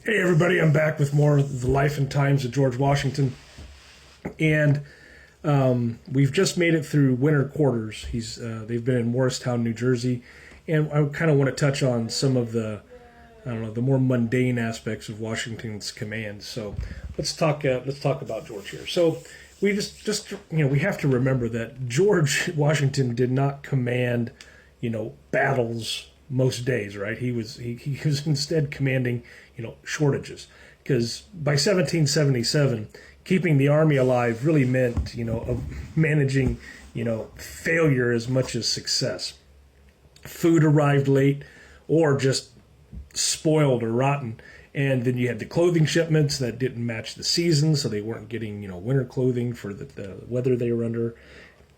Hey everybody, I'm back with more of the life and times of George Washington, and we've just made it through winter quarters. They've been in Morristown, New Jersey, and I kind of want to touch on some of the the more mundane aspects of Washington's command. So let's talk about George here. So we just we have to remember that George Washington did not command battles most days, right? He was instead commanding shortages, because by 1777 keeping the army alive really meant of managing failure as much as success. Food arrived late or just spoiled or rotten, and then you had the clothing shipments that didn't match the season, so they weren't getting winter clothing for the weather they were under.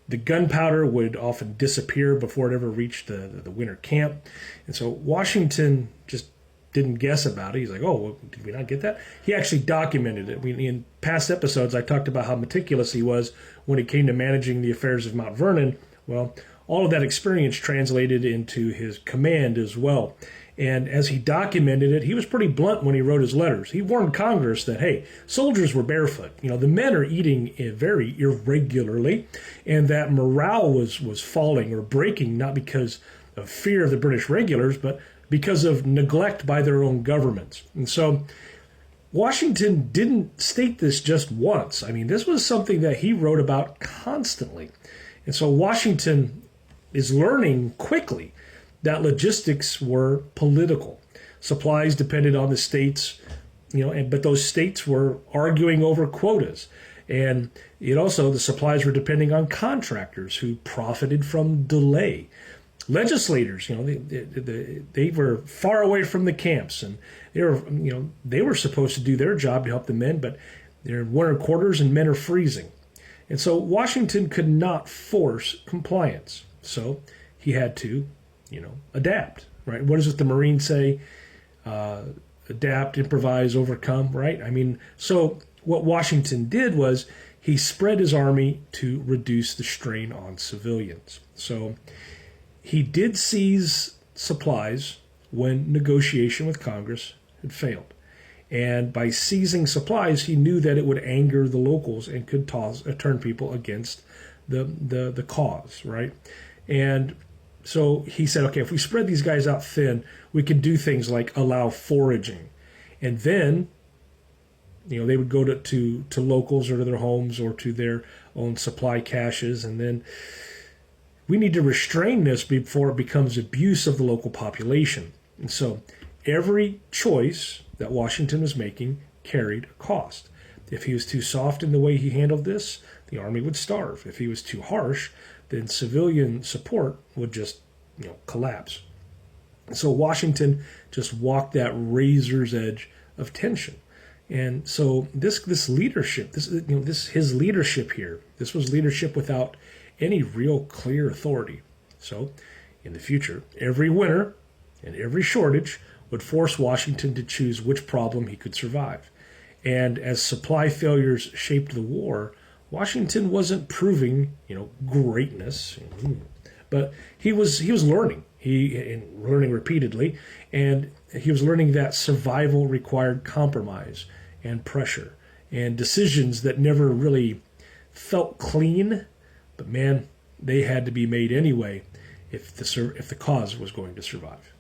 The gunpowder would often disappear before it ever reached the winter camp. And so Washington just didn't guess about it. He's like, oh, well, did we not get that? He actually documented it. In past episodes, I talked about how meticulous he was when it came to managing the affairs of Mount Vernon. Well, all of that experience translated into his command as well. And as he documented it, he was pretty blunt when he wrote his letters. He warned Congress that, hey, soldiers were barefoot. The men are eating very irregularly, and that morale was falling or breaking, not because of fear of the British regulars, but because of neglect by their own governments. And so Washington didn't state this just once. I mean, this was something that he wrote about constantly. And so Washington is learning quickly that logistics were political. Supplies depended on the states, but those states were arguing over quotas. And the supplies were depending on contractors who profited from delay. Legislators, they were far away from the camps, and they were supposed to do their job to help the men, but they're in winter quarters and men are freezing. And so Washington could not force compliance. So he had to adapt, right? What does the Marines say? Adapt, improvise, overcome, right? I mean, so what Washington did was he spread his army to reduce the strain on civilians. So he did seize supplies when negotiation with Congress had failed. And by seizing supplies, he knew that it would anger the locals and could turn people against the cause, right? And so he said, okay, if we spread these guys out thin, we could do things like allow foraging. And then, they would go to locals or to their homes or to their own supply caches. And then we need to restrain this before it becomes abuse of the local population. And so every choice that Washington was making carried a cost. If he was too soft in the way he handled this, the army would starve. If he was too harsh, then civilian support would just collapse. So Washington just walked that razor's edge of tension. And so this leadership, his leadership here, this was leadership without any real clear authority. So in the future, every winter and every shortage would force Washington to choose which problem he could survive. And as supply failures shaped the war, Washington wasn't proving, greatness, but he was learning. Learning repeatedly, and he was learning that survival required compromise and pressure and decisions that never really felt clean, but man, they had to be made anyway if the cause was going to survive.